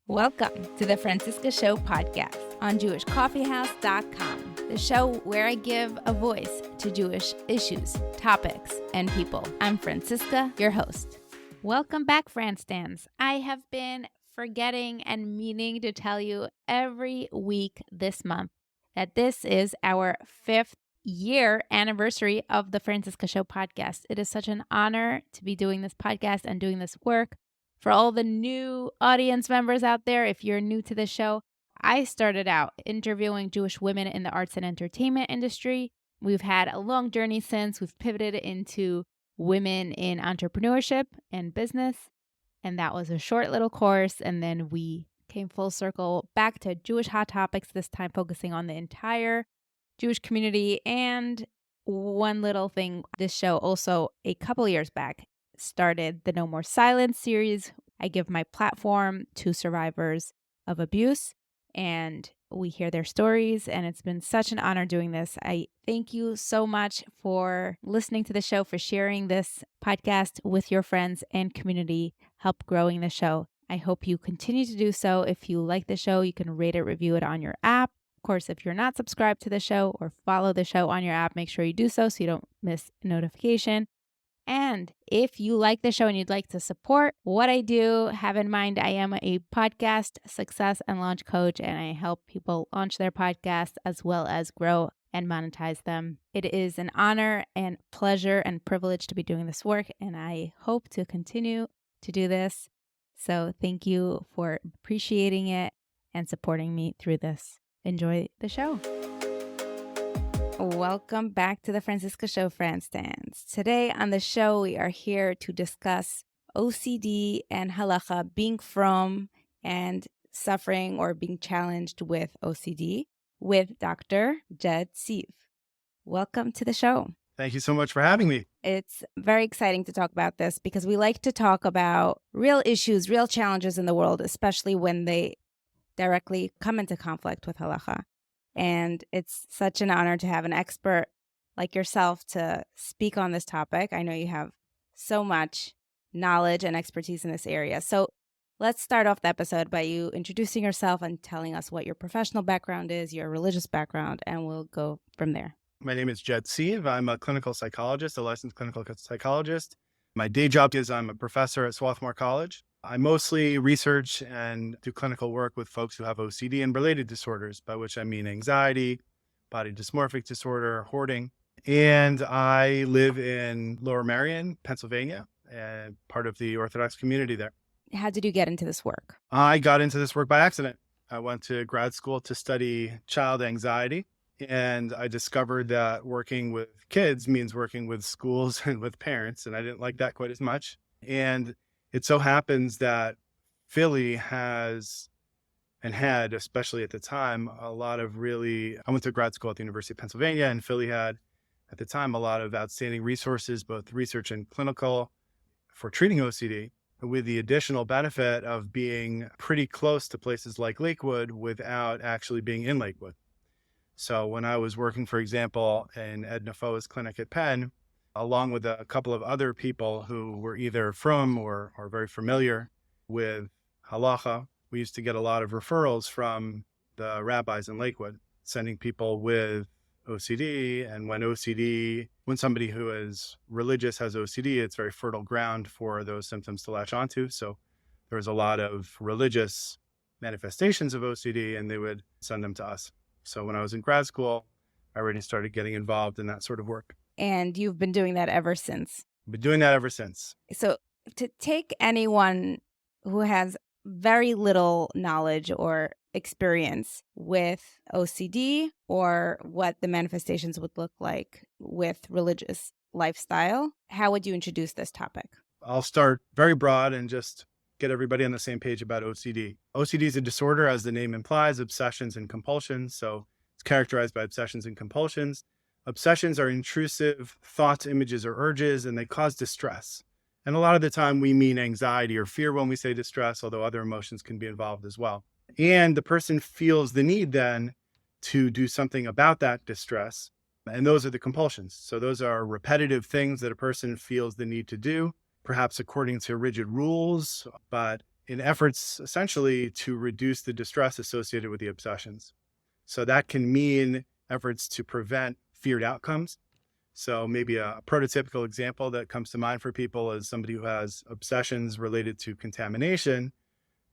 Welcome to the Franciska Show podcast on JewishCoffeehouse.com, the show where I give a voice to Jewish issues, topics, and people. I'm Franciska, your host. Welcome back, Franstans. I have been forgetting and meaning to tell you every week this month that this is our 5th year anniversary of the Franciska Show podcast. It is such an honor to be doing this podcast and doing this work. For all the new audience members out there, if you're new to the show, I started out interviewing Jewish women in the arts and entertainment industry. We've had a long journey since. We've pivoted into women in entrepreneurship and business. And that was a short little course. And then we came full circle back to Jewish hot topics, this time focusing on the entire Jewish community. And one little thing, this show also a couple years back started the No More Silence series. I give my platform to survivors of abuse and we hear their stories, and it's been such an honor doing this. I thank you so much for listening to the show, for sharing this podcast with your friends and community, help growing the show. I hope you continue to do so. If you like the show, you can rate it, review it on your app. Of course, if you're not subscribed to the show or follow the show on your app, make sure you do so you don't miss a notification. And if you like the show and you'd like to support what I do, have in mind I am a podcast success and launch coach, and I help people launch their podcasts as well as grow and monetize them. It is an honor and pleasure and privilege to be doing this work, and I hope to continue to do this. So thank you for appreciating it and supporting me through this. Enjoy the show. Welcome back to the Franciska Show, Franstans. Today on the show, we are here to discuss OCD and halacha, being from and suffering or being challenged with OCD with Dr. Jed Siev. Welcome to the show. Thank you so much for having me. It's very exciting to talk about this because we like to talk about real issues, real challenges in the world, especially when they directly come into conflict with halacha. And it's such an honor to have an expert like yourself to speak on this topic. I know you have so much knowledge and expertise in this area. So let's start off the episode by you introducing yourself and telling us what your professional background is, your religious background, and we'll go from there. My name is Jed Siev. I'm a clinical psychologist, a licensed clinical psychologist. My day job is I'm a professor at Swarthmore College. I mostly research and do clinical work with folks who have OCD and related disorders, by which I mean anxiety, body dysmorphic disorder, hoarding. And I live in Lower Merion, Pennsylvania, and part of the Orthodox community there. How did you get into this work? I got into this work by accident. I went to grad school to study child anxiety, and I discovered that working with kids means working with schools and with parents, and I didn't like that quite as much. And it so happens that Philly has and had, especially at the time, a lot of I went to grad school at the University of Pennsylvania, and Philly had, at the time, a lot of outstanding resources, both research and clinical, for treating OCD, with the additional benefit of being pretty close to places like Lakewood without actually being in Lakewood. So when I was working, for example, in Ed Nafoa's clinic at Penn, along with a couple of other people who were either from or very familiar with halacha, we used to get a lot of referrals from the rabbis in Lakewood, sending people with OCD. And when somebody who is religious has OCD, it's very fertile ground for those symptoms to latch onto. So there was a lot of religious manifestations of OCD, and they would send them to us. So when I was in grad school, I already started getting involved in that sort of work. And you've been doing that ever since? Been doing that ever since. So to take anyone who has very little knowledge or experience with OCD or what the manifestations would look like with religious lifestyle, how would you introduce this topic? I'll start very broad and just get everybody on the same page about OCD. OCD is a disorder, as the name implies, obsessions and compulsions. So it's characterized by obsessions and compulsions. Obsessions are intrusive thoughts, images, or urges, and they cause distress. And a lot of the time we mean anxiety or fear when we say distress, although other emotions can be involved as well. And the person feels the need then to do something about that distress. And those are the compulsions. So those are repetitive things that a person feels the need to do, perhaps according to rigid rules, but in efforts essentially to reduce the distress associated with the obsessions. So that can mean efforts to prevent feared outcomes. So maybe a prototypical example that comes to mind for people is somebody who has obsessions related to contamination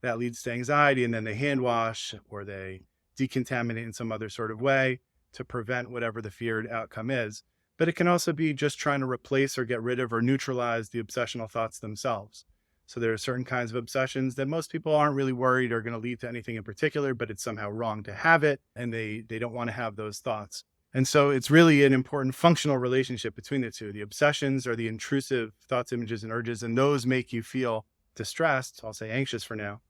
that leads to anxiety, and then they hand wash or they decontaminate in some other sort of way to prevent whatever the feared outcome is. But it can also be just trying to replace or get rid of or neutralize the obsessional thoughts themselves. So there are certain kinds of obsessions that most people aren't really worried are going to lead to anything in particular, but it's somehow wrong to have it, and they don't want to have those thoughts. And so it's really an important functional relationship between the two. The obsessions are the intrusive thoughts, images, and urges, and those make you feel distressed. I'll say anxious for now.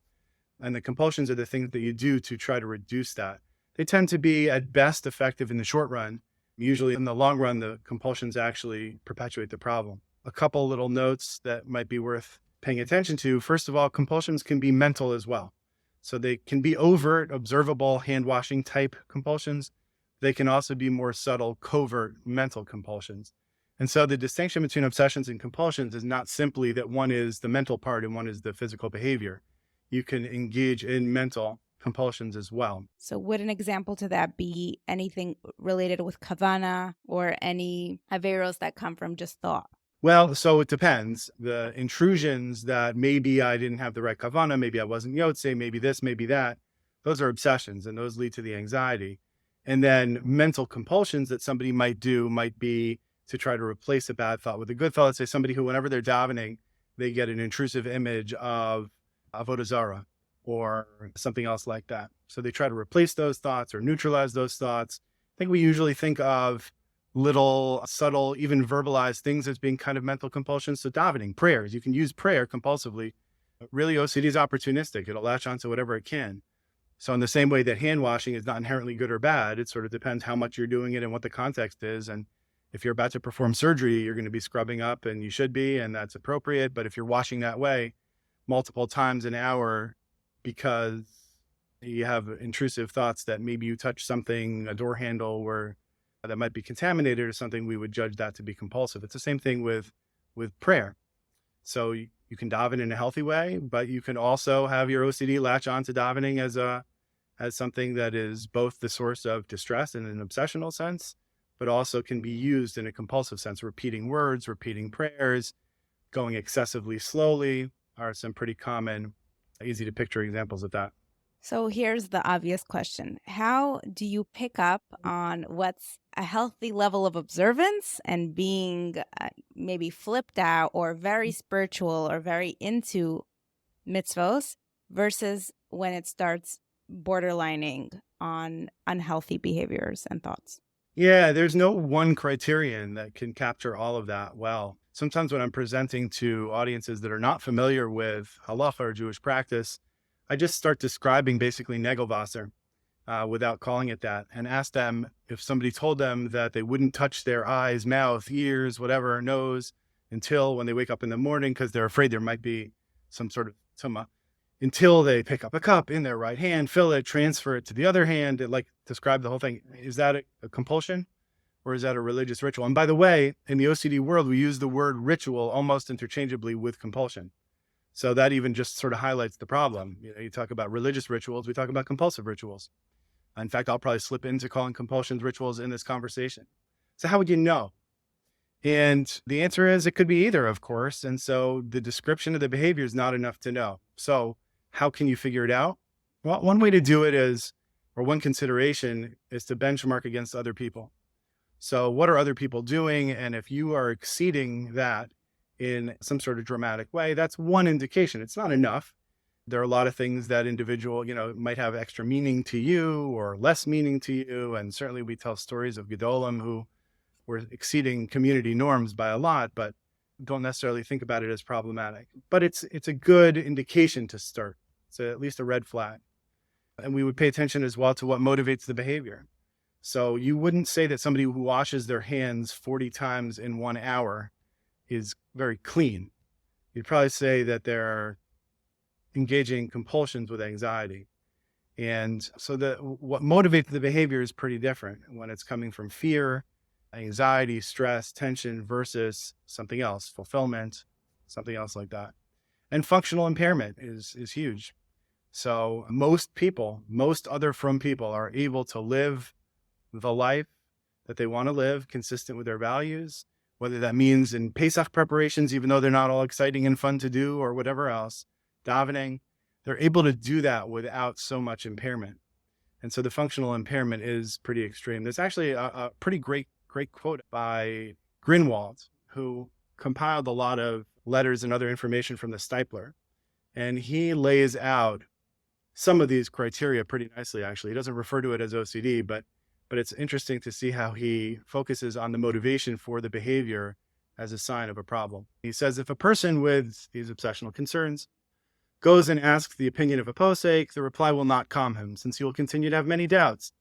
And the compulsions are the things that you do to try to reduce that. They tend to be at best effective in the short run. Usually in the long run, the compulsions actually perpetuate the problem. A couple little notes that might be worth paying attention to. First of all, compulsions can be mental as well. So they can be overt, observable, hand-washing type compulsions. They can also be more subtle, covert mental compulsions. And so the distinction between obsessions and compulsions is not simply that one is the mental part and one is the physical behavior. You can engage in mental compulsions as well. So would an example to that be anything related with kavana or any averos that come from just thought? Well, so it depends. The intrusions that maybe I didn't have the right kavana, maybe I wasn't yotze, maybe this, maybe that, those are obsessions and those lead to the anxiety. And then mental compulsions that somebody might do might be to try to replace a bad thought with a good thought. Let's say somebody who, whenever they're davening, they get an intrusive image of avodah zarah or something else like that. So they try to replace those thoughts or neutralize those thoughts. I think we usually think of little subtle, even verbalized things as being kind of mental compulsions. So davening, prayers, you can use prayer compulsively. Really, OCD is opportunistic. It'll latch onto whatever it can. So in the same way that hand washing is not inherently good or bad, it sort of depends how much you're doing it and what the context is. And if you're about to perform surgery, you're going to be scrubbing up, and you should be, and that's appropriate. But if you're washing that way multiple times an hour because you have intrusive thoughts that maybe you touch something, a door handle where that might be contaminated or something, we would judge that to be compulsive. It's the same thing with prayer. So you can daven in a healthy way, but you can also have your OCD latch on to davening as something that is both the source of distress in an obsessional sense, but also can be used in a compulsive sense. Repeating words, repeating prayers, going excessively slowly are some pretty common, easy to picture examples of that. So here's the obvious question. How do you pick up on what's a healthy level of observance and being maybe flipped out or very spiritual or very into mitzvos versus when it starts borderlining on unhealthy behaviors and thoughts? Yeah, there's no one criterion that can capture all of that well. Sometimes when I'm presenting to audiences that are not familiar with halacha or Jewish practice, I just start describing basically Negelwasser without calling it that, and ask them if somebody told them that they wouldn't touch their eyes, mouth, ears, whatever, nose, until when they wake up in the morning because they're afraid there might be some sort of tuma, until they pick up a cup in their right hand, fill it, transfer it to the other hand, and like describe the whole thing. Is that a compulsion or is that a religious ritual? And by the way, in the OCD world, we use the word ritual almost interchangeably with compulsion. So that even just sort of highlights the problem. You talk about religious rituals, we talk about compulsive rituals. In fact, I'll probably slip into calling compulsions rituals in this conversation. So how would you know? And the answer is it could be either, of course. And so the description of the behavior is not enough to know. So how can you figure it out? Well, one way to do it is, or one consideration is to benchmark against other people. So what are other people doing? And if you are exceeding that in some sort of dramatic way, that's one indication. It's not enough. There are a lot of things that individual, might have extra meaning to you or less meaning to you. And certainly we tell stories of Gedolim who were exceeding community norms by a lot, but don't necessarily think about it as problematic. But it's a good indication to start. It's at least a red flag. And we would pay attention as well to what motivates the behavior. So you wouldn't say that somebody who washes their hands 40 times in 1 hour is very clean. You'd probably say that they're engaging compulsions with anxiety. And so what motivates the behavior is pretty different when it's coming from fear, anxiety, stress, tension versus something else, fulfillment, something else like that. And functional impairment is huge. So most people, most other from people are able to live the life that they want to live consistent with their values, whether that means in Pesach preparations, even though they're not all exciting and fun to do or whatever else, davening, they're able to do that without so much impairment. And so the functional impairment is pretty extreme. There's actually a pretty great quote by Grunwald, who compiled a lot of letters and other information from the Stipler. And he lays out some of these criteria pretty nicely, actually. He doesn't refer to it as OCD, but it's interesting to see how he focuses on the motivation for the behavior as a sign of a problem. He says, if a person with these obsessional concerns goes and asks the opinion of a posek, the reply will not calm him, since he will continue to have many doubts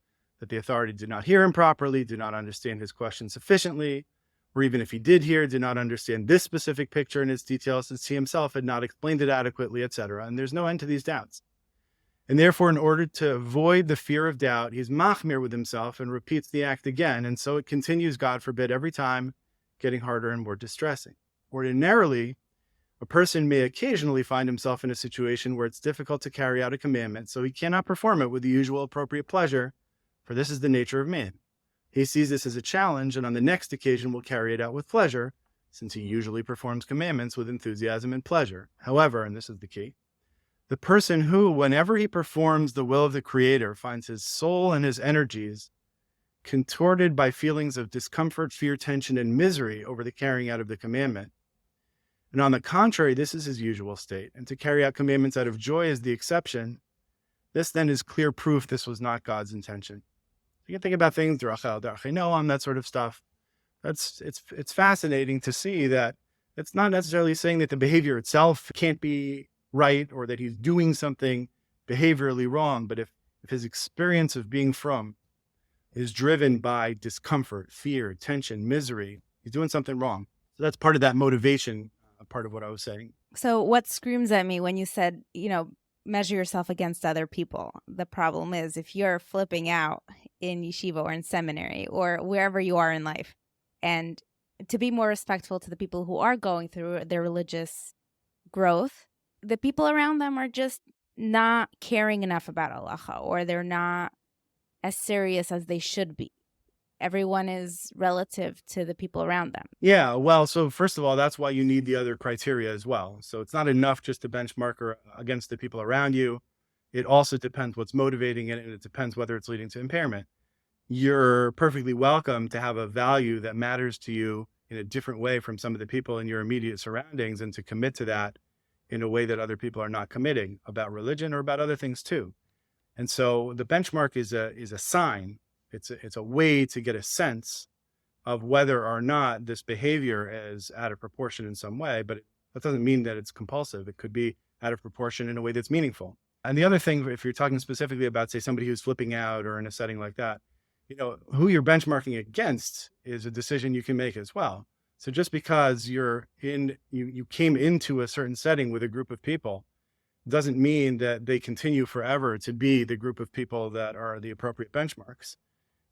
that the authority did not hear him properly, did not understand his question sufficiently, or even if he did hear, did not understand this specific picture in its details, since he himself had not explained it adequately, etc. And there's no end to these doubts. And therefore, in order to avoid the fear of doubt, he's machmir with himself and repeats the act again. And so it continues, God forbid, every time, getting harder and more distressing. Ordinarily, a person may occasionally find himself in a situation where it's difficult to carry out a commandment, so he cannot perform it with the usual appropriate pleasure, for this is the nature of man. He sees this as a challenge, and on the next occasion will carry it out with pleasure, since he usually performs commandments with enthusiasm and pleasure. However, and this is the key, the person who, whenever he performs the will of the Creator, finds his soul and his energies contorted by feelings of discomfort, fear, tension, and misery over the carrying out of the commandment. And on the contrary, this is his usual state, and to carry out commandments out of joy is the exception. This then is clear proof this was not God's intention. You can think about things, Rachel, Noam, that sort of stuff. It's fascinating to see that it's not necessarily saying that the behavior itself can't be right or that he's doing something behaviorally wrong, but if his experience of being from is driven by discomfort, fear, tension, misery, he's doing something wrong. So that's part of that motivation, part of what I was saying. So what screams at me when you said, measure yourself against other people? The problem is if you're flipping out in yeshiva or in seminary or wherever you are in life, and to be more respectful to the people who are going through their religious growth, the people around them are just not caring enough about halacha, or they're not as serious as they should be. Everyone is relative to the people around them. Yeah, well, so first of all, that's why you need the other criteria as well. So it's not enough just to benchmark against the people around you. It also depends what's motivating it, and it depends whether it's leading to impairment. You're perfectly welcome to have a value that matters to you in a different way from some of the people in your immediate surroundings, and to commit to that in a way that other people are not committing about religion or about other things too. And so the benchmark is a sign. It's a way to get a sense of whether or not this behavior is out of proportion in some way, but that doesn't mean that it's compulsive. It could be out of proportion in a way that's meaningful. And the other thing, if you're talking specifically about, say, somebody who's flipping out or in a setting like that, who you're benchmarking against is a decision you can make as well. So just because you came into a certain setting with a group of people doesn't mean that they continue forever to be the group of people that are the appropriate benchmarks.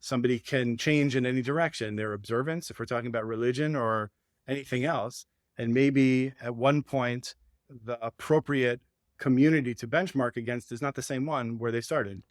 Somebody can change in any direction, their observance, if we're talking about religion or anything else. And maybe at one point, the appropriate community to benchmark against is not the same one where they started.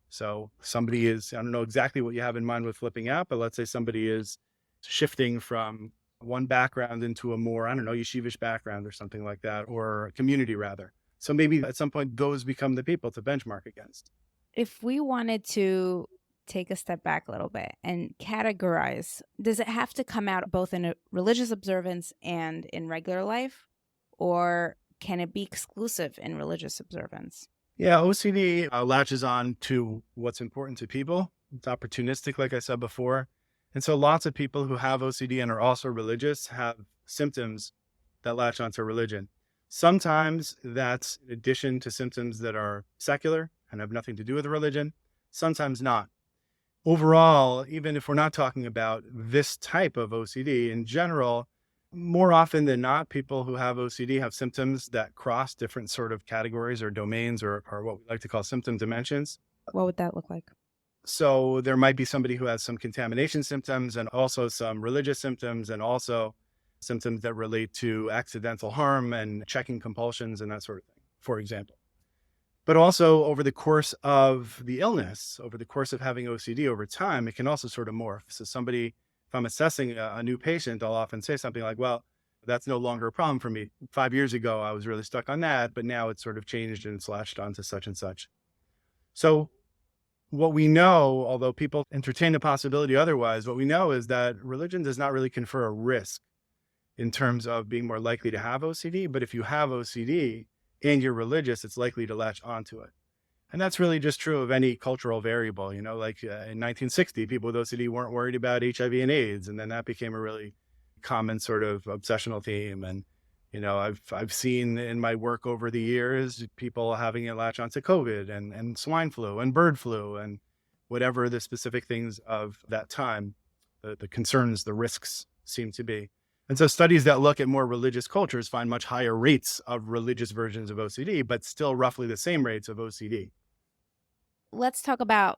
So somebody is, I don't know exactly what you have in mind with flipping out, but let's say somebody is shifting from one background into a more, yeshivish background or something like that, or community rather. So maybe at some point, those become the people to benchmark against. If we wanted to take a step back a little bit and categorize, does it have to come out both in a religious observance and in regular life? Or can it be exclusive in religious observance? Yeah, OCD latches on to what's important to people. It's opportunistic, like I said before. And so lots of people who have OCD and are also religious have symptoms that latch onto religion. Sometimes that's in addition to symptoms that are secular and have nothing to do with religion. Sometimes not. Overall, even if we're not talking about this type of OCD, in general, more often than not, people who have OCD have symptoms that cross different sort of categories or domains or what we like to call symptom dimensions. What would that look like? So there might be somebody who has some contamination symptoms and also some religious symptoms and also symptoms that relate to accidental harm and checking compulsions and that sort of thing, for example. But also over the course of the illness, over the course of having OCD over time, it can also sort of morph. So if I'm assessing a new patient, I'll often say something like, well, that's no longer a problem for me. 5 years ago, I was really stuck on that, but now it's sort of changed and it's latched onto such and such. So what we know, although people entertain the possibility otherwise, what we know is that religion does not really confer a risk in terms of being more likely to have OCD. But if you have OCD and you're religious, it's likely to latch onto it. And that's really just true of any cultural variable. Like in 1960, people with OCD weren't worried about HIV and AIDS. And then that became a really common sort of obsessional theme. And, I've seen in my work over the years, people having it latch onto COVID and swine flu and bird flu and whatever the specific things of that time, the concerns, the risks seem to be. And so studies that look at more religious cultures find much higher rates of religious versions of OCD, but still roughly the same rates of OCD. Let's talk about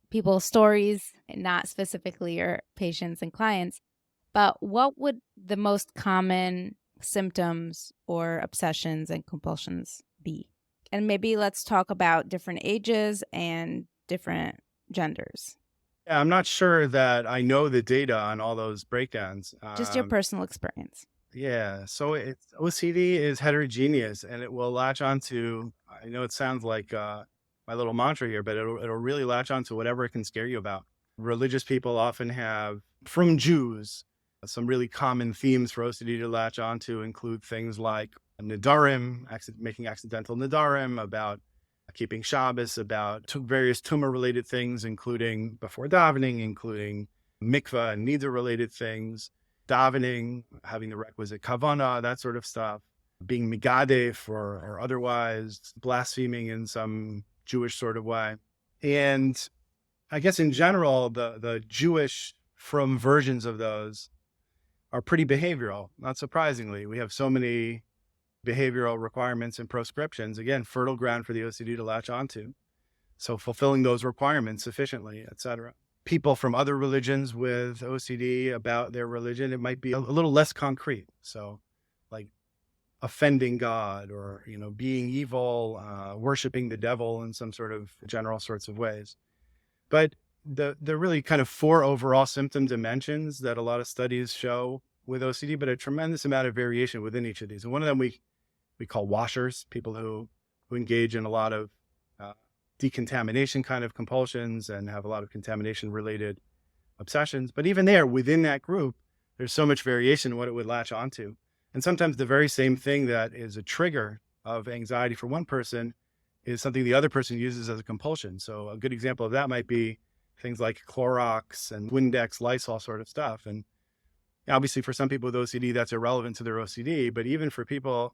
people's stories, not specifically your patients and clients, but what would the most common symptoms or obsessions and compulsions be? And maybe let's talk about different ages and different genders. Yeah, I'm not sure that I know the data on all those breakdowns. Just your personal experience. Yeah, so OCD is heterogeneous, and it will latch onto, I know it sounds like my little mantra here, but it'll really latch onto whatever it can scare you about. Religious people often have, from Jews, some really common themes for OCD to latch onto include things like Nidarim, making accidental Nidarim, about keeping Shabbos, about various tumor-related things, including before davening, including mikvah and niddah-related things, davening, having the requisite kavanah, that sort of stuff, being migadef or otherwise, blaspheming in some Jewish sort of way. And I guess in general, the Jewish from versions of those are pretty behavioral, not surprisingly. We have so many behavioral requirements and proscriptions, again, fertile ground for the OCD to latch onto. So fulfilling those requirements sufficiently, et cetera. People from other religions with OCD about their religion, it might be a little less concrete. So like offending God or, being evil, worshiping the devil in some sort of general sorts of ways. But the really kind of 4 overall symptom dimensions that a lot of studies show with OCD, but a tremendous amount of variation within each of these. And one of them we call washers, people who engage in a lot of decontamination kind of compulsions and have a lot of contamination related obsessions. But even there, within that group, there's so much variation in what it would latch onto. And sometimes the very same thing that is a trigger of anxiety for one person is something the other person uses as a compulsion. So a good example of that might be things like Clorox and Windex, Lysol sort of stuff. And obviously for some people with OCD, that's irrelevant to their OCD, but even for people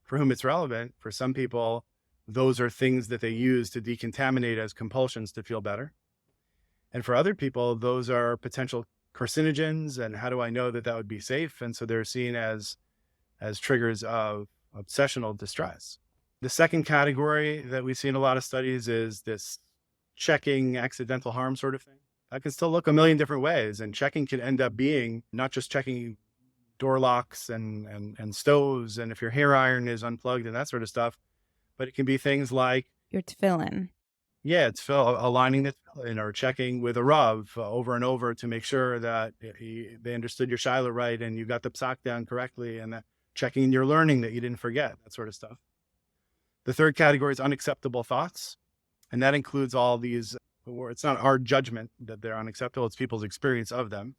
for whom it's relevant, for some people, those are things that they use to decontaminate as compulsions to feel better. And for other people, those are potential carcinogens. And how do I know that would be safe? And so they're seen as triggers of obsessional distress. The second category that we see in a lot of studies is this checking accidental harm sort of thing. That can still look a million different ways. And checking can end up being not just checking door locks and stoves, and if your hair iron is unplugged and that sort of stuff, but it can be things like your tefillin. Yeah, it's aligning the tefillin or checking with a Rav over and over to make sure that they understood your Shiloh right and you got the psak down correctly, and that checking your learning that you didn't forget, that sort of stuff. The third category is unacceptable thoughts. And that includes all these, it's not our judgment that they're unacceptable, it's people's experience of them.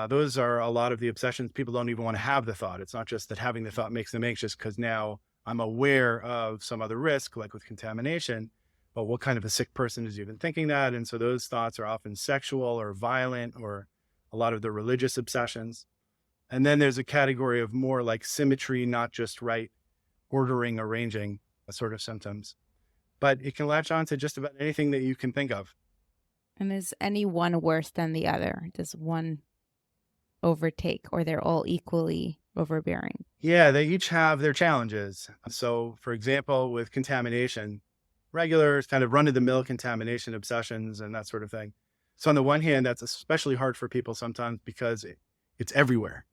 Those are a lot of the obsessions. People don't even want to have the thought. It's not just that having the thought makes them anxious because now I'm aware of some other risk, like with contamination, but what kind of a sick person is even thinking that? And so those thoughts are often sexual or violent or a lot of the religious obsessions. And then there's a category of more like symmetry, not just right ordering, arranging sort of symptoms. But it can latch on to just about anything that you can think of. And is any one worse than the other? Does one overtake, or they're all equally overbearing? Yeah, they each have their challenges. So, for example, with contamination, regular kind of run-of-the-mill contamination obsessions and that sort of thing. So on the one hand, that's especially hard for people sometimes because it's everywhere.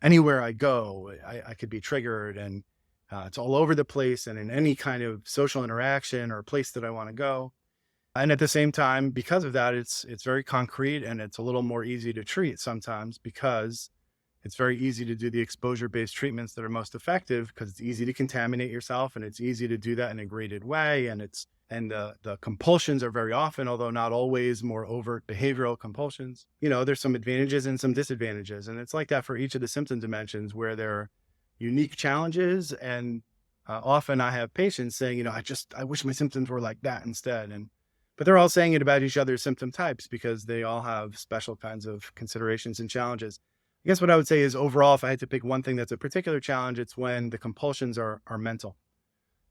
Anywhere I go, I could be triggered, and it's all over the place and in any kind of social interaction or place that I want to go. And at the same time, because of that, it's very concrete, and it's a little more easy to treat sometimes because it's very easy to do the exposure-based treatments that are most effective because it's easy to contaminate yourself, and it's easy to do that in a graded way. And the compulsions are very often, although not always, more overt behavioral compulsions. There's some advantages and some disadvantages. And it's like that for each of the symptom dimensions where there are unique challenges. And often I have patients saying, I wish my symptoms were like that instead. But they're all saying it about each other's symptom types because they all have special kinds of considerations and challenges. I guess what I would say is overall, if I had to pick one thing that's a particular challenge, it's when the compulsions are mental.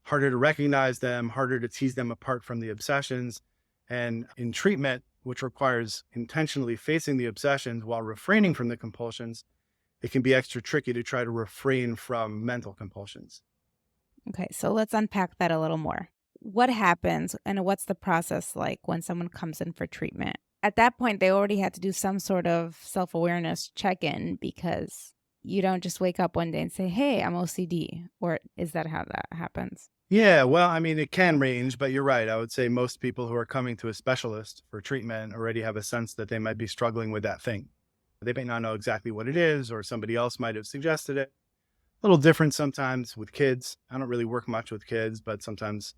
Harder to recognize them, harder to tease them apart from the obsessions. And in treatment, which requires intentionally facing the obsessions while refraining from the compulsions, it can be extra tricky to try to refrain from mental compulsions. Okay, so let's unpack that a little more. What happens and what's the process like when someone comes in for treatment? At that point, they already had to do some sort of self-awareness check-in because you don't just wake up one day and say, hey, I'm OCD. Or is that how that happens? Yeah, well, I mean, it can range, but you're right. I would say most people who are coming to a specialist for treatment already have a sense that they might be struggling with that thing. They may not know exactly what it is, or somebody else might have suggested it. A little different sometimes with kids. I don't really work much with kids, but sometimes,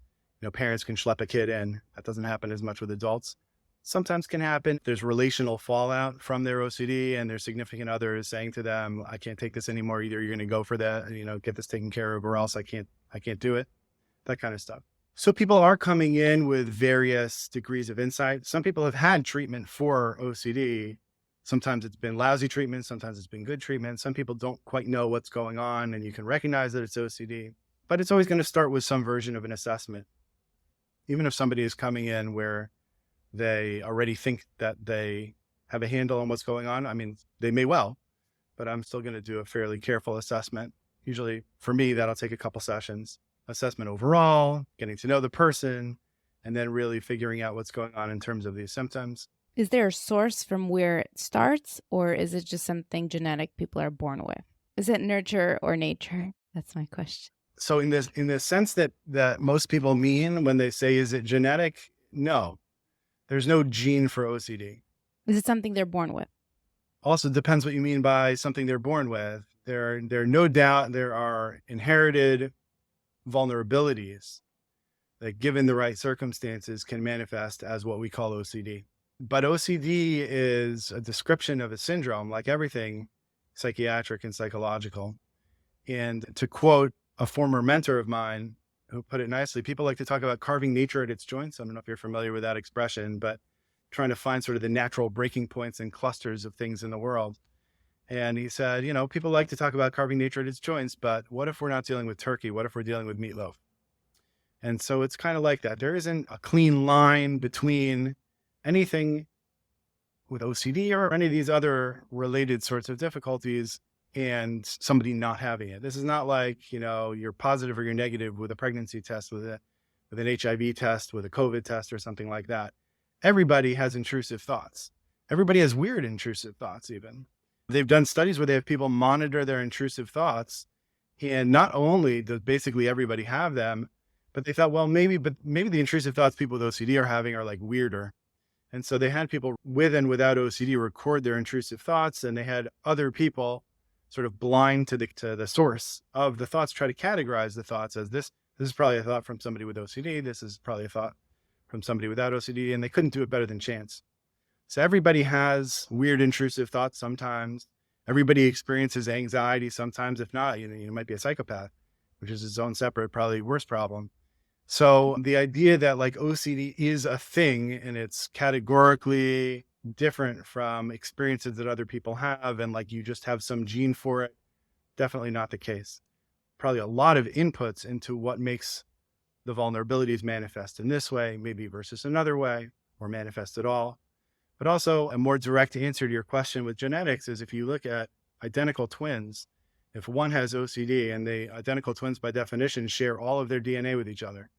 parents can schlep a kid in. That doesn't happen as much with adults. Sometimes can happen. There's relational fallout from their OCD, and their significant other is saying to them, I can't take this anymore. Either you're going to go for that, get this taken care of, or else I can't do it. That kind of stuff. So people are coming in with various degrees of insight. Some people have had treatment for OCD. Sometimes it's been lousy treatment. Sometimes it's been good treatment. Some people don't quite know what's going on, and you can recognize that it's OCD, but it's always going to start with some version of an assessment. Even if somebody is coming in where they already think that they have a handle on what's going on, I mean, they may well, but I'm still going to do a fairly careful assessment. Usually for me, that'll take a couple sessions. Assessment overall, getting to know the person, and then really figuring out what's going on in terms of these symptoms. Is there a source from where it starts, or is it just something genetic people are born with? Is it nurture or nature? That's my question. So in the sense that most people mean when they say, is it genetic? No, there's no gene for OCD. Is it something they're born with? Also depends what you mean by something they're born with. There no doubt there are inherited vulnerabilities that, given the right circumstances, can manifest as what we call OCD. But OCD is a description of a syndrome, like everything psychiatric and psychological. And to quote a former mentor of mine who put it nicely, people like to talk about carving nature at its joints. I don't know if you're familiar with that expression, but trying to find sort of the natural breaking points and clusters of things in the world. And he said, people like to talk about carving nature at its joints, but what if we're not dealing with turkey? What if we're dealing with meatloaf? And so it's kind of like that. There isn't a clean line between anything with OCD or any of these other related sorts of difficulties and somebody not having it. This is not like, you're positive or you're negative with a pregnancy test, with an HIV test, with a COVID test or something like that. Everybody has intrusive thoughts. Everybody has weird intrusive thoughts even. They've done studies where they have people monitor their intrusive thoughts, and not only does basically everybody have them, but they thought, well, maybe the intrusive thoughts people with OCD are having are like weirder. And so they had people with and without OCD record their intrusive thoughts, and they had other people sort of blind to the source of the thoughts, try to categorize the thoughts as this is probably a thought from somebody with OCD. This is probably a thought from somebody without OCD, and they couldn't do it better than chance. So everybody has weird intrusive thoughts sometimes. Everybody experiences anxiety sometimes. If not, you might be a psychopath, which is its own separate, probably worse problem. So the idea that like OCD is a thing and it's categorically different from experiences that other people have, and like you just have some gene for it, definitely not the case. Probably a lot of inputs into what makes the vulnerabilities manifest in this way, maybe versus another way, or manifest at all. But also a more direct answer to your question with genetics is if you look at identical twins, if one has OCD and the identical twins by definition share all of their DNA with each other,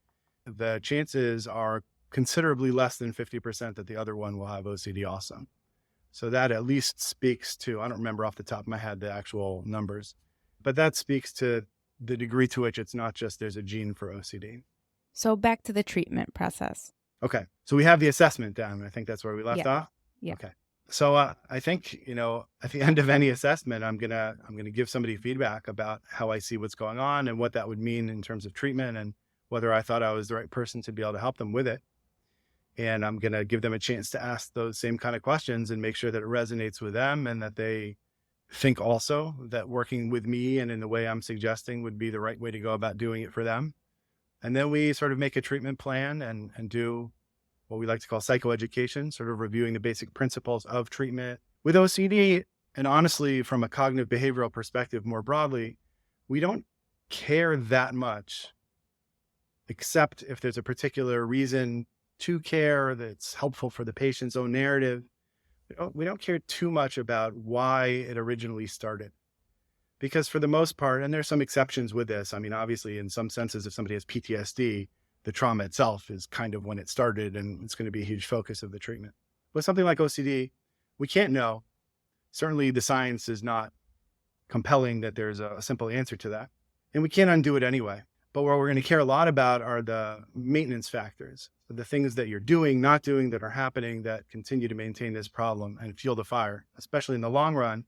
the chances are considerably less than 50% that the other one will have OCD also. So that at least speaks to, I don't remember off the top of my head the actual numbers, but that speaks to the degree to which it's not just there's a gene for OCD. So back to the treatment process. Okay. So we have the assessment down. I think that's where we left off. Yeah. Okay. So I think, at the end of any assessment, I'm going to give somebody feedback about how I see what's going on and what that would mean in terms of treatment and whether I thought I was the right person to be able to help them with it. And I'm going to give them a chance to ask those same kind of questions and make sure that it resonates with them and that they think also that working with me and in the way I'm suggesting would be the right way to go about doing it for them. And then we sort of make a treatment plan and do what we like to call psychoeducation, sort of reviewing the basic principles of treatment. With OCD, and honestly, from a cognitive behavioral perspective more broadly, we don't care that much, except if there's a particular reason to care that's helpful for the patient's own narrative. We don't care too much about why it originally started. Because for the most part, and there's some exceptions with this, I mean, obviously, in some senses, if somebody has PTSD, the trauma itself is kind of when it started, and it's going to be a huge focus of the treatment. With something like OCD, we can't know. Certainly, the science is not compelling that there's a simple answer to that. And we can't undo it anyway. But what we're going to care a lot about are the maintenance factors, the things that you're doing, not doing, that are happening that continue to maintain this problem and fuel the fire, especially in the long run.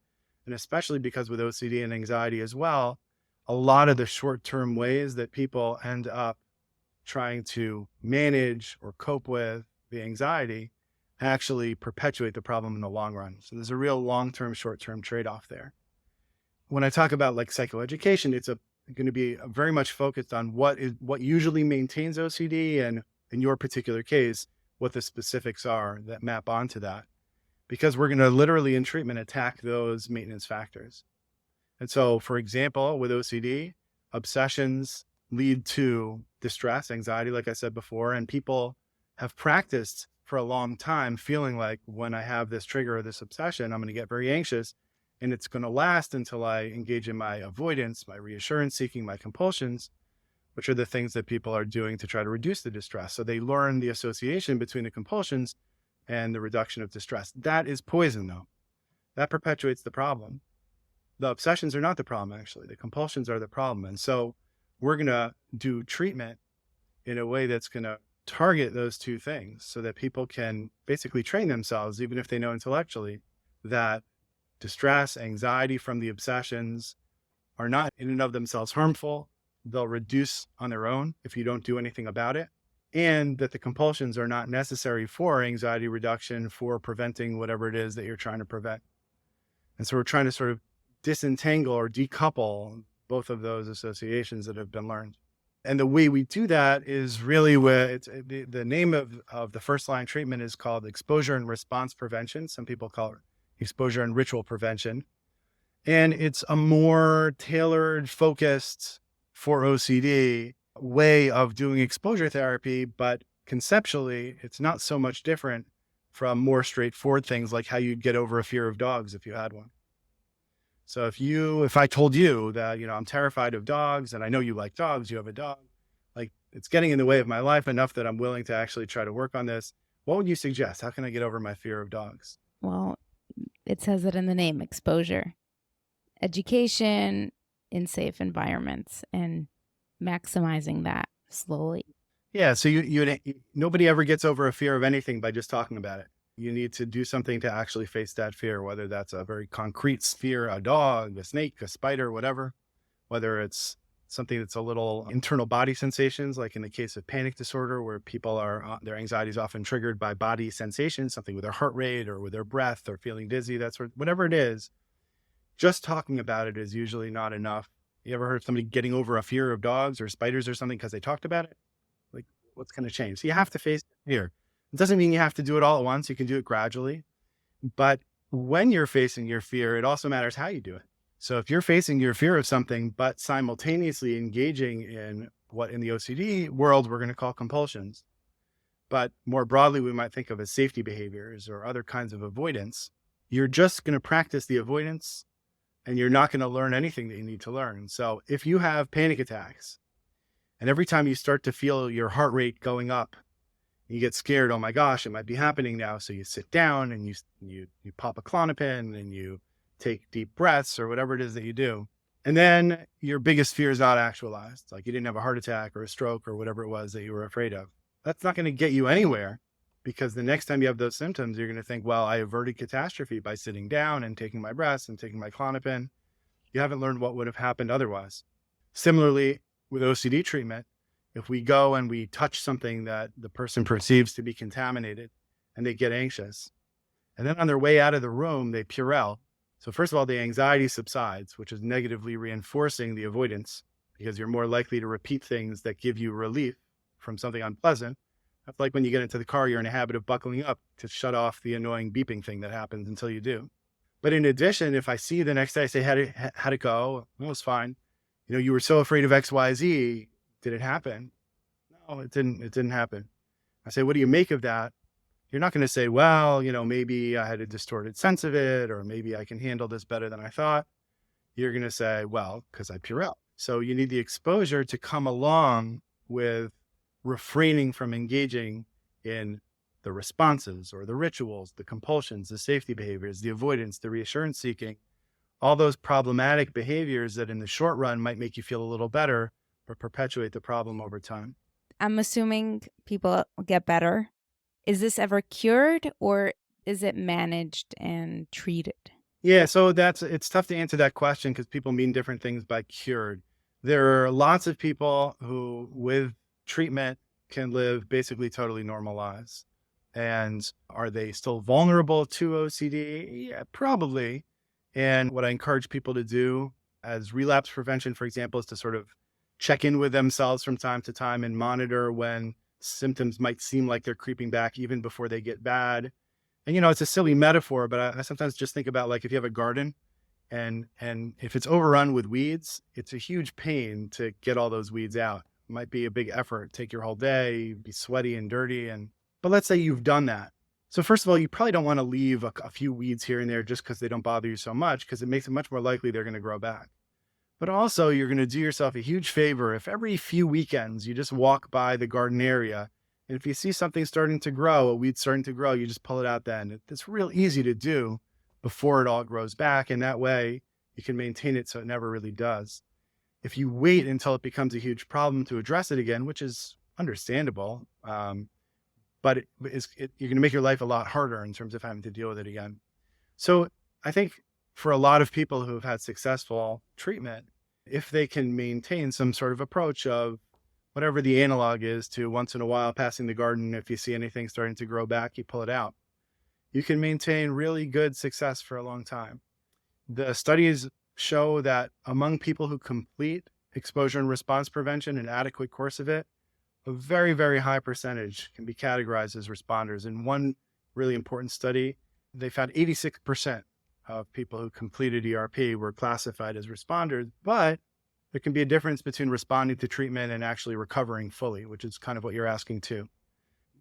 And especially because with OCD and anxiety as well, a lot of the short-term ways that people end up trying to manage or cope with the anxiety actually perpetuate the problem in the long run. So there's a real long-term, short-term trade-off there. When I talk about like psychoeducation, it's going to be very much focused on what usually maintains OCD, and in your particular case, what the specifics are that map onto that. Because we're going to literally in treatment attack those maintenance factors. And so, for example, with OCD, obsessions lead to distress, anxiety, like I said before, and people have practiced for a long time feeling like when I have this trigger or this obsession, I'm going to get very anxious, and it's going to last until I engage in my avoidance, my reassurance seeking, my compulsions, which are the things that people are doing to try to reduce the distress. So they learn the association between the compulsions and the reduction of distress. That is poison, though. That perpetuates the problem. The obsessions are not the problem, actually. The compulsions are the problem. And so we're going to do treatment in a way that's going to target those two things so that people can basically train themselves, even if they know intellectually, that distress, anxiety from the obsessions are not in and of themselves harmful. They'll reduce on their own if you don't do anything about it. And that the compulsions are not necessary for anxiety reduction, for preventing whatever it is that you're trying to prevent. And so we're trying to sort of disentangle or decouple both of those associations that have been learned. And the way we do that is really with the name of the first line treatment is called exposure and response prevention. Some people call it exposure and ritual prevention. And it's a more tailored, focused for OCD way of doing exposure therapy, but conceptually, it's not so much different from more straightforward things like how you'd get over a fear of dogs if you had one. So if I told you that, I'm terrified of dogs and I know you like dogs, you have a dog, like it's getting in the way of my life enough that I'm willing to actually try to work on this. What would you suggest? How can I get over my fear of dogs? Well, it says it in the name, exposure, education in safe environments, and maximizing that slowly. Yeah. So nobody ever gets over a fear of anything by just talking about it. You need to do something to actually face that fear, whether that's a very concrete fear, a dog, a snake, a spider, whatever, whether it's something that's a little internal body sensations, like in the case of panic disorder, where people their anxiety is often triggered by body sensations, something with their heart rate or with their breath or feeling dizzy, that sort of, whatever it is, just talking about it is usually not enough. You ever heard of somebody getting over a fear of dogs or spiders or something because they talked about it? Like, what's going to change? So you have to face fear. It doesn't mean you have to do it all at once. You can do it gradually. But when you're facing your fear, it also matters how you do it. So if you're facing your fear of something, but simultaneously engaging in what in the OCD world we're going to call compulsions, but more broadly we might think of as safety behaviors or other kinds of avoidance, you're just going to practice the avoidance and you're not going to learn anything that you need to learn. So if you have panic attacks and every time you start to feel your heart rate going up You get scared. Oh my gosh, it might be happening now. So you sit down and you pop a Klonopin and you take deep breaths or whatever it is that you do. And then your biggest fear is not actualized. Like you didn't have a heart attack or a stroke or whatever it was that you were afraid of. That's not going to get you anywhere, because the next time you have those symptoms, you're going to think, well, I averted catastrophe by sitting down and taking my breaths and taking my Klonopin. You haven't learned what would have happened otherwise. Similarly, with OCD treatment, if we go and we touch something that the person perceives to be contaminated and they get anxious, and then on their way out of the room, they Purell. So first of all, the anxiety subsides, which is negatively reinforcing the avoidance, because you're more likely to repeat things that give you relief from something unpleasant. That's like when you get into the car, you're in a habit of buckling up to shut off the annoying beeping thing that happens until you do. But in addition, if I see you the next day, I say, how'd it go? It was fine. You were so afraid of X, Y, Z. Did it happen? No, it didn't happen. I say, what do you make of that? You're not going to say, well, maybe I had a distorted sense of it, or maybe I can handle this better than I thought. You're going to say, well, because I Purell. So you need the exposure to come along with refraining from engaging in the responses or the rituals, the compulsions, the safety behaviors, the avoidance, the reassurance seeking, all those problematic behaviors that in the short run might make you feel a little better, but perpetuate the problem over time. I'm assuming people get better. Is this ever cured, or is it managed and treated? Yeah, so it's tough to answer that question because people mean different things by cured. There are lots of people who, with treatment, can live basically totally normal lives. And are they still vulnerable to OCD? Yeah, probably. And what I encourage people to do as relapse prevention, for example, is to sort of check in with themselves from time to time and monitor when symptoms might seem like they're creeping back even before they get bad. And, it's a silly metaphor, but I sometimes just think about, like, if you have a garden and if it's overrun with weeds, it's a huge pain to get all those weeds out. It might be a big effort, take your whole day, be sweaty and dirty. But let's say you've done that. So first of all, you probably don't want to leave a few weeds here and there just because they don't bother you so much, because it makes it much more likely they're going to grow back. But also, you're going to do yourself a huge favor if every few weekends you just walk by the garden area, and if you see something starting to grow, a weed starting to grow, you just pull it out then. It's real easy to do before it all grows back, and that way you can maintain it so it never really does. If you wait until it becomes a huge problem to address it again, which is understandable, but you're going to make your life a lot harder in terms of having to deal with it again. So I think for a lot of people who have had successful treatment, if they can maintain some sort of approach of whatever the analog is to once in a while passing the garden, if you see anything starting to grow back, you pull it out, you can maintain really good success for a long time. The studies show that among people who complete exposure and response prevention, an adequate course of it, a very, very high percentage can be categorized as responders. In one really important study, they found 86% of people who completed ERP were classified as responders, but there can be a difference between responding to treatment and actually recovering fully, which is kind of what you're asking too.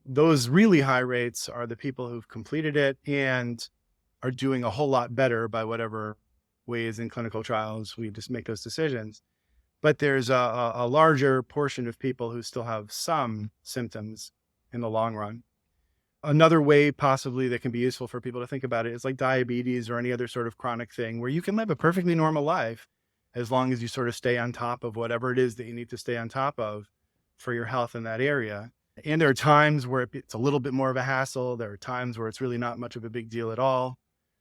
Those really high rates are the people who've completed it and are doing a whole lot better by whatever ways in clinical trials we just make those decisions. But there's a larger portion of people who still have some symptoms in the long run. Another way possibly that can be useful for people to think about it is like diabetes or any other sort of chronic thing where you can live a perfectly normal life as long as you sort of stay on top of whatever it is that you need to stay on top of for your health in that area. And there are times where it's a little bit more of a hassle. There are times where it's really not much of a big deal at all.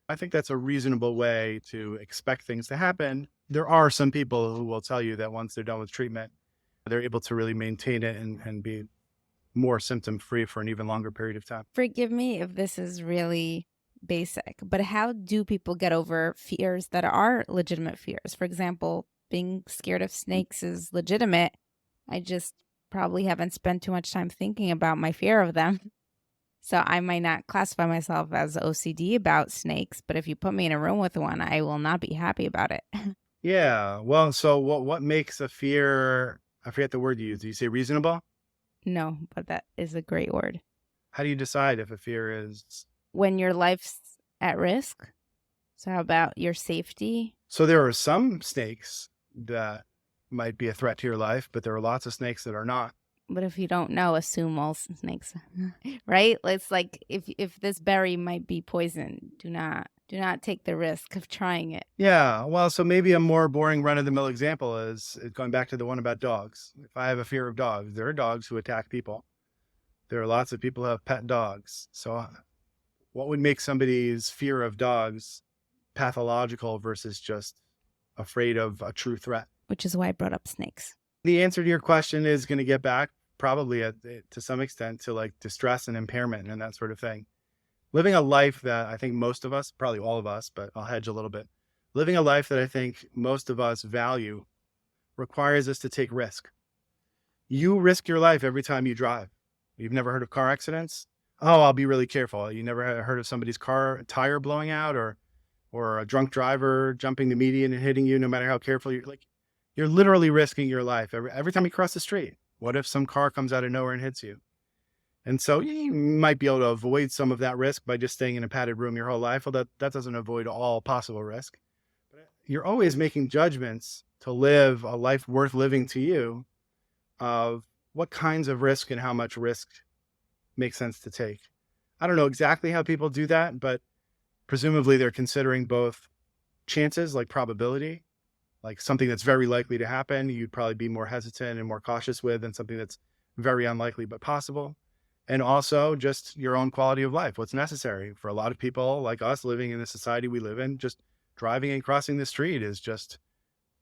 I think that's a reasonable way to expect things to happen. There are some people who will tell you that once they're done with treatment, they're able to really maintain it and be more symptom-free for an even longer period of time. Forgive me if this is really basic, but how do people get over fears that are legitimate fears? For example, being scared of snakes is legitimate. I just probably haven't spent too much time thinking about my fear of them. So I might not classify myself as OCD about snakes, but if you put me in a room with one, I will not be happy about it. Yeah. Well, so what makes a fear, I forget the word you use. Do you say reasonable? No, but that is a great word. How do you decide if a fear is? When your life's at risk. So how about your safety? So there are some snakes that might be a threat to your life, but there are lots of snakes that are not. But if you don't know, assume all snakes, right? It's like if this berry might be poison, do not take the risk of trying it. Yeah. Well, so maybe a more boring run of the mill example is going back to the one about dogs. If I have a fear of dogs, there are dogs who attack people. There are lots of people who have pet dogs. So what would make somebody's fear of dogs pathological versus just afraid of a true threat? Which is why I brought up snakes. The answer to your question is going to get back probably to some extent to like distress and impairment and that sort of thing. Living a life that I think most of us, probably all of us, but I'll hedge a little bit. Living a life that I think most of us value requires us to take risk. You risk your life every time you drive. You've never heard of car accidents? Oh, I'll be really careful. You never heard of somebody's car tire blowing out or a drunk driver jumping the median and hitting you no matter how careful you're like. You're literally risking your life every time you cross the street. What if some car comes out of nowhere and hits you? And so you might be able to avoid some of that risk by just staying in a padded room your whole life. Well, that doesn't avoid all possible risk. You're always making judgments to live a life worth living to you of what kinds of risk and how much risk makes sense to take. I don't know exactly how people do that, but presumably they're considering both chances like probability, like something that's very likely to happen, you'd probably be more hesitant and more cautious with than something that's very unlikely but possible. And also just your own quality of life, what's necessary. For a lot of people like us living in the society we live in, just driving and crossing the street is just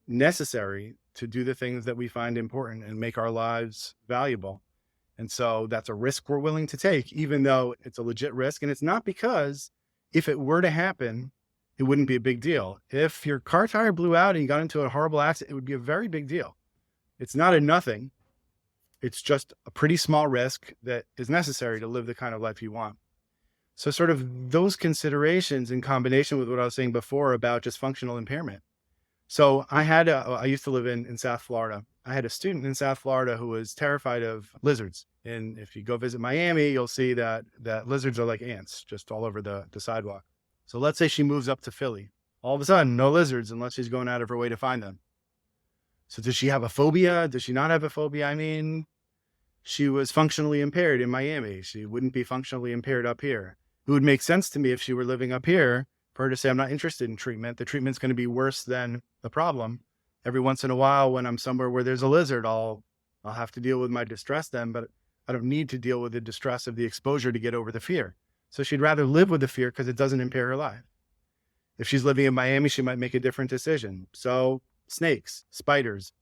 necessary to do the things that we find important and make our lives valuable. And so that's a risk we're willing to take, even though it's a legit risk. And it's not because if it were to happen, it wouldn't be a big deal. If your car tire blew out and you got into a horrible accident, it would be a very big deal. It's not a nothing. It's just a pretty small risk that is necessary to live the kind of life you want. So sort of those considerations in combination with what I was saying before about just functional impairment. So I used to live in South Florida. I had a student in South Florida who was terrified of lizards. And if you go visit Miami, you'll see that lizards are like ants just all over the sidewalk. So let's say she moves up to Philly. All of a sudden, no lizards unless she's going out of her way to find them. So does she have a phobia? Does she not have a phobia? I mean, she was functionally impaired in Miami. She wouldn't be functionally impaired up here. It would make sense to me if she were living up here for her to say, I'm not interested in treatment. The treatment's going to be worse than the problem. Every once in a while, when I'm somewhere where there's a lizard, I'll have to deal with my distress then, but I don't need to deal with the distress of the exposure to get over the fear. So she'd rather live with the fear because it doesn't impair her life. If she's living in Miami, she might make a different decision. So snakes, spiders,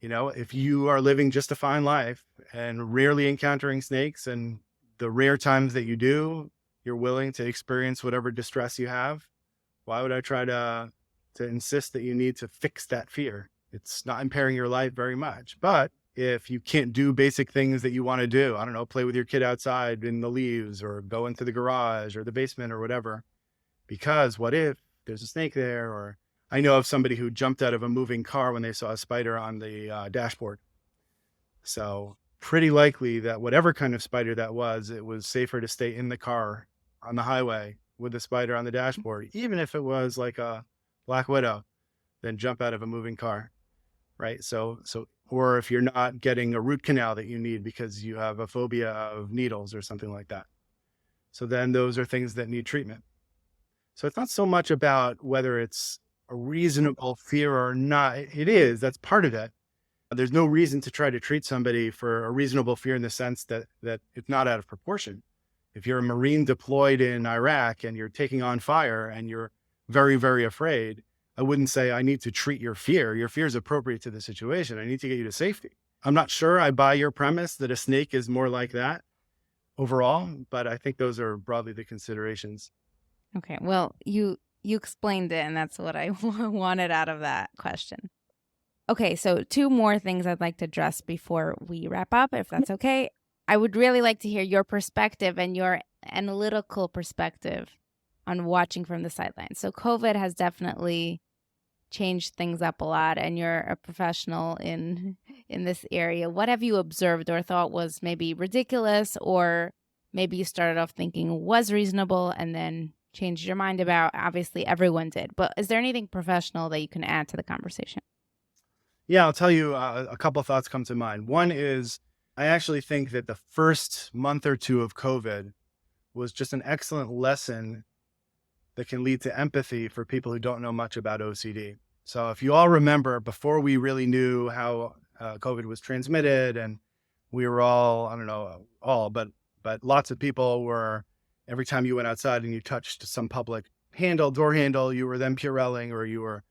if you are living just a fine life and rarely encountering snakes, and the rare times that you do, you're willing to experience whatever distress you have, why would I try to insist that you need to fix that fear? It's not impairing your life very much. But if you can't do basic things that you want to do, I don't know, play with your kid outside in the leaves or go into the garage or the basement or whatever, because what if there's a snake there? Or I know of somebody who jumped out of a moving car when they saw a spider on the dashboard. So pretty likely that whatever kind of spider that was, it was safer to stay in the car on the highway with the spider on the dashboard, even if it was like a black widow, than jump out of a moving car. Right. So, or if you're not getting a root canal that you need because you have a phobia of needles or something like that. So then those are things that need treatment. So it's not so much about whether it's a reasonable fear or not. It is, that's part of it. There's no reason to try to treat somebody for a reasonable fear in the sense that it's not out of proportion. If you're a Marine deployed in Iraq and you're taking on fire and you're very, very afraid, I wouldn't say I need to treat your fear. Your fear is appropriate to the situation. I need to get you to safety. I'm not sure I buy your premise that a snake is more like that overall, but I think those are broadly the considerations. Okay. Well, you explained it, and that's what I wanted out of that question. Okay. So 2 more things I'd like to address before we wrap up, if that's okay. I would really like to hear your perspective and your analytical perspective on watching from the sidelines. So COVID has definitely changed things up a lot, and you're a professional in this area. What have you observed or thought was maybe ridiculous, or maybe you started off thinking was reasonable and then changed your mind about? Obviously, everyone did. But is there anything professional that you can add to the conversation? Yeah, I'll tell you a couple of thoughts come to mind. One is I actually think that the first month or two of COVID was just an excellent lesson that can lead to empathy for people who don't know much about OCD. So if you all remember, before we really knew how COVID was transmitted, and we were all, I don't know, but lots of people were, every time you went outside and you touched some public door handle, you were then Purelling, or you were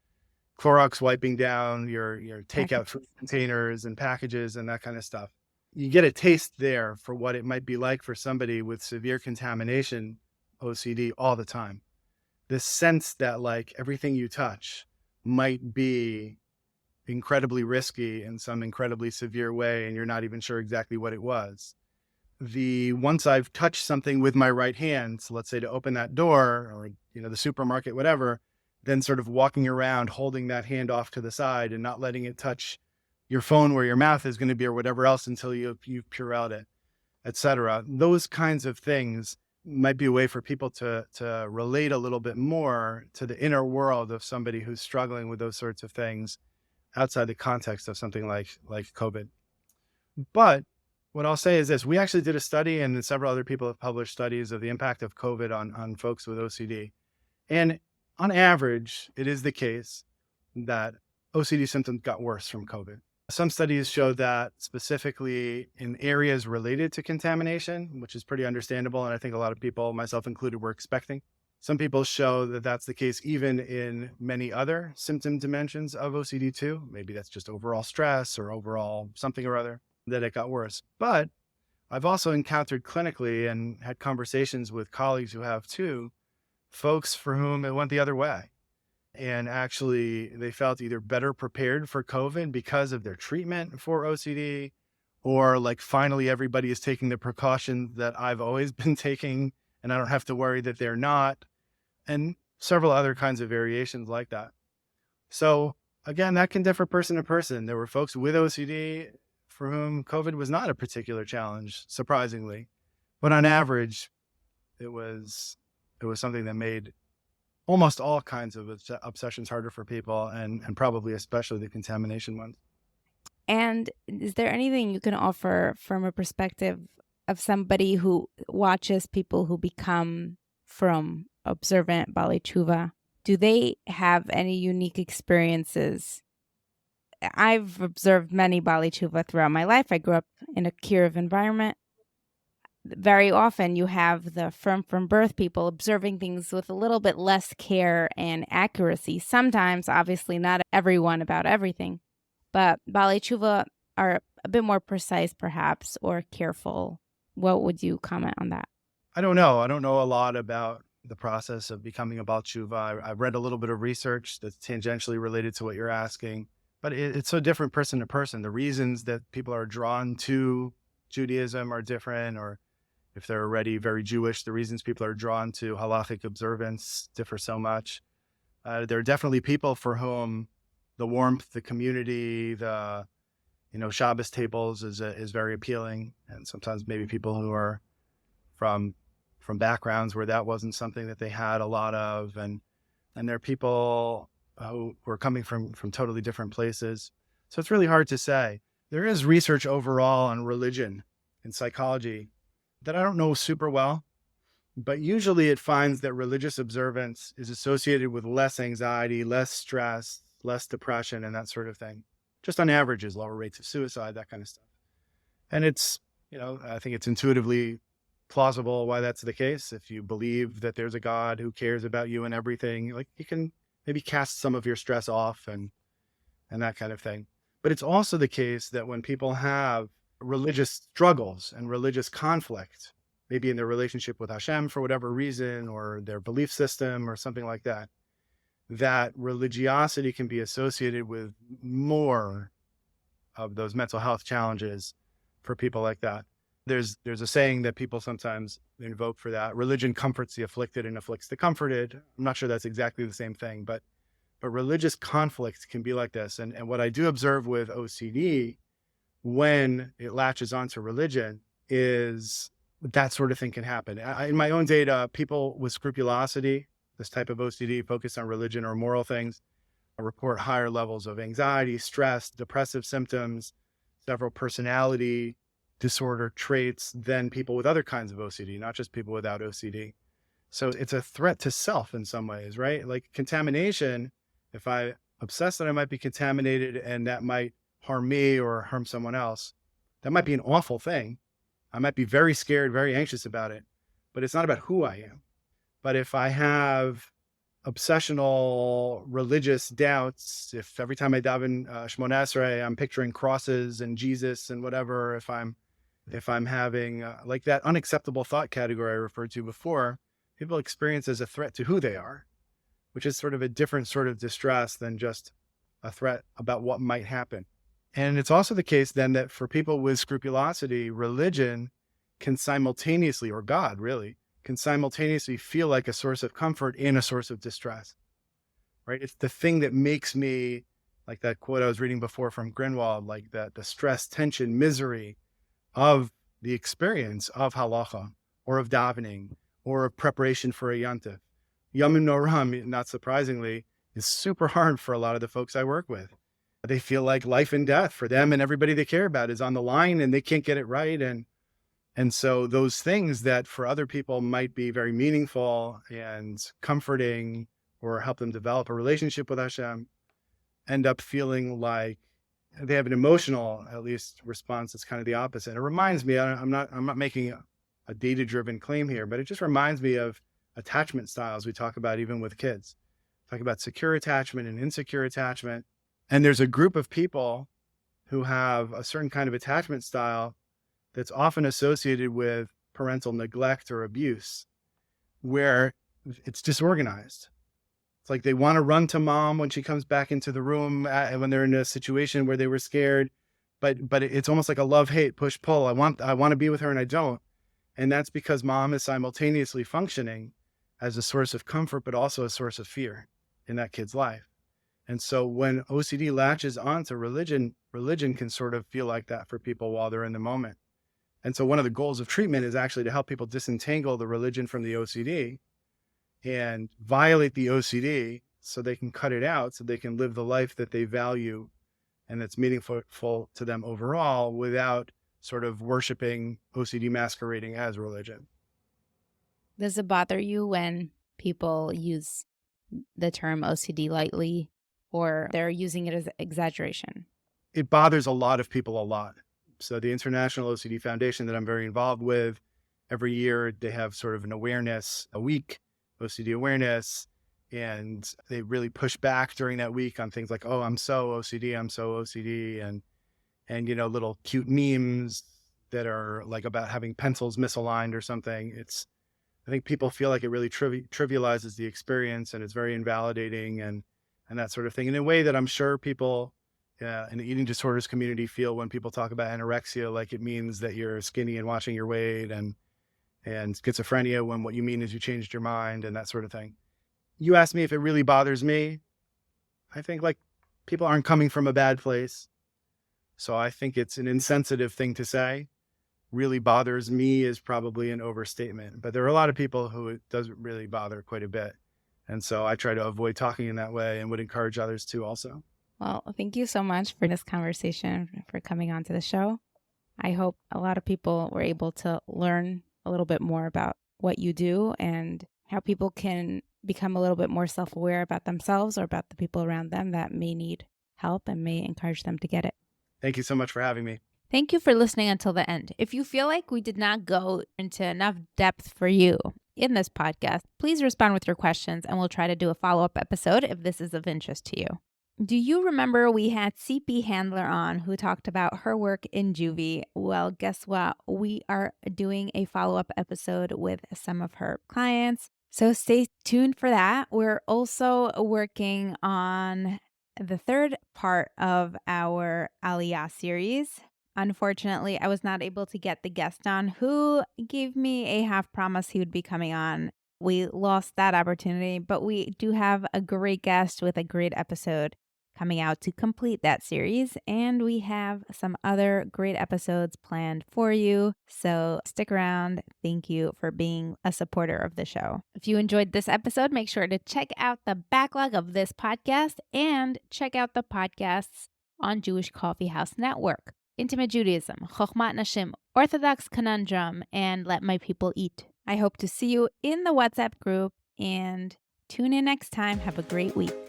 Clorox wiping down your takeout food containers and packages and that kind of stuff. You get a taste there for what it might be like for somebody with severe contamination OCD all the time. This sense that like everything you touch might be incredibly risky in some incredibly severe way, and you're not even sure exactly what it was. Once I've touched something with my right hand, so let's say to open that door, or the supermarket, whatever, then sort of walking around holding that hand off to the side and not letting it touch your phone where your mouth is going to be, or whatever else, until you've Purelled it, etc. Those kinds of things might be a way for people to relate a little bit more to the inner world of somebody who's struggling with those sorts of things outside the context of something like COVID. But what I'll say is this: we actually did a study, and several other people have published studies of the impact of COVID on folks with OCD. And on average, it is the case that OCD symptoms got worse from COVID. Some studies show that specifically in areas related to contamination, which is pretty understandable, and I think a lot of people, myself included, were expecting. Some people show that that's the case even in many other symptom dimensions of OCD too. Maybe that's just overall stress or overall something or other, that it got worse. But I've also encountered clinically and had conversations with colleagues who have too, folks for whom it went the other way. And actually, they felt either better prepared for COVID because of their treatment for OCD, or like finally everybody is taking the precautions that I've always been taking, and I don't have to worry that they're not, and several other kinds of variations like that. So again, that can differ person to person. There were folks with OCD for whom COVID was not a particular challenge, surprisingly, but on average, it was something that made almost all kinds of obsessions harder for people, and probably especially the contamination ones. And is there anything you can offer from a perspective of somebody who watches people who become from observant Bali Tshuva? Do they have any unique experiences? I've observed many Bali Tshuva throughout my life. I grew up in a Kiev environment. Very often you have the from birth people observing things with a little bit less care and accuracy. Sometimes, obviously, not everyone about everything, but Bali Tshuva are a bit more precise, perhaps, or careful. What would you comment on that? I don't know. I don't know a lot about the process of becoming a Bal Tshuva. I've read a little bit of research that's tangentially related to what you're asking, but it's so different person to person. The reasons that people are drawn to Judaism are different, or if they're already very Jewish, the reasons people are drawn to halachic observance differ so much. There are definitely people for whom the warmth, the community, the Shabbos tables is very appealing, and sometimes maybe people who are from backgrounds where that wasn't something that they had a lot of, and there are people who are coming from totally different places. So it's really hard to say. There is research overall on religion and psychology that I don't know super well, but usually it finds that religious observance is associated with less anxiety, less stress, less depression, and that sort of thing. Just on average, is lower rates of suicide, that kind of stuff. And it's, I think it's intuitively plausible why that's the case. If you believe that there's a God who cares about you and everything, like, you can maybe cast some of your stress off and that kind of thing. But it's also the case that when people have religious struggles and religious conflict, maybe in their relationship with Hashem for whatever reason, or their belief system or something like that, that religiosity can be associated with more of those mental health challenges for people like that. There's a saying that people sometimes invoke for that: religion comforts the afflicted and afflicts the comforted. I'm not sure that's exactly the same thing, but religious conflict can be like this. And what I do observe with OCD when it latches onto religion is that sort of thing can happen. In my own data, people with scrupulosity, this type of OCD focused on religion or moral things, report higher levels of anxiety, stress, depressive symptoms, several personality disorder traits than people with other kinds of OCD, not just people without OCD. So it's a threat to self in some ways, right? Like contamination, if I obsess that I might be contaminated and that might harm me or harm someone else, that might be an awful thing. I might be very scared, very anxious about it, but it's not about who I am. But if I have obsessional religious doubts, if every time I daven Shmona Esrei, I'm picturing crosses and Jesus and whatever, if I'm having like that unacceptable thought category I referred to before, people experience as a threat to who they are, which is sort of a different sort of distress than just a threat about what might happen. And it's also the case then that for people with scrupulosity, religion can simultaneously, or God really, can simultaneously feel like a source of comfort and a source of distress, right? It's the thing that makes me, like that quote I was reading before from Grinwald, like that the stress, tension, misery of the experience of halacha or of davening or of preparation for a yontif. Yomim Noram, not surprisingly, is super hard for a lot of the folks I work with. They feel like life and death for them and everybody they care about is on the line and they can't get it right. And so those things that for other people might be very meaningful and comforting or help them develop a relationship with Hashem end up feeling like they have an emotional, at least, response that's kind of the opposite. It reminds me, I'm not making a data-driven claim here, but it just reminds me of attachment styles we talk about even with kids. Talk about secure attachment and insecure attachment. And there's a group of people who have a certain kind of attachment style that's often associated with parental neglect or abuse, where it's disorganized. It's like they want to run to mom when she comes back into the room when they're in a situation where they were scared, but it's almost like a love-hate, push-pull. I want to be with her and I don't. And that's because mom is simultaneously functioning as a source of comfort, but also a source of fear in that kid's life. And so when OCD latches onto religion can sort of feel like that for people while they're in the moment. And so one of the goals of treatment is actually to help people disentangle the religion from the OCD and violate the OCD so they can cut it out, so they can live the life that they value and that's meaningful to them overall without sort of worshiping OCD masquerading as religion. Does it bother you when people use the term OCD lightly or they're using it as exaggeration? It bothers a lot of people a lot. So the International OCD Foundation that I'm very involved with, every year they have sort of an awareness, a week, OCD awareness, and they really push back during that week on things like, oh, I'm so OCD, and little cute memes that are like about having pencils misaligned or something. I think people feel like it really trivializes the experience and it's very invalidating and that sort of thing in a way that I'm sure people in the eating disorders community feel when people talk about anorexia, like it means that you're skinny and watching your weight, and schizophrenia when what you mean is you changed your mind and that sort of thing. You asked me if it really bothers me. I think like people aren't coming from a bad place. So I think it's an insensitive thing to say. Really bothers me is probably an overstatement, but there are a lot of people who it doesn't really bother quite a bit. And so I try to avoid talking in that way and would encourage others to also. Well, thank you so much for this conversation, for coming on to the show. I hope a lot of people were able to learn a little bit more about what you do and how people can become a little bit more self-aware about themselves or about the people around them that may need help and may encourage them to get it. Thank you so much for having me. Thank you for listening until the end. If you feel like we did not go into enough depth for you in this podcast, please respond with your questions and we'll try to do a follow-up episode if this is of interest to you. Do you remember we had CP Handler on who talked about her work in juvie? Well, guess what? We are doing a follow-up episode with some of her clients. So stay tuned for that. We're also working on the third part of our Aliyah series. Unfortunately, I was not able to get the guest on who gave me a half promise he would be coming on. We lost that opportunity, but we do have a great guest with a great episode coming out to complete that series, and we have some other great episodes planned for you, so stick around. Thank you for being a supporter of the show. If you enjoyed this episode, make sure to check out the backlog of this podcast and check out the podcasts on Jewish Coffee House Network. Intimate Judaism, Chochmat Nashim, Orthodox Conundrum and Let My People Eat. I hope to see you in the WhatsApp group and tune in next time. Have a great week.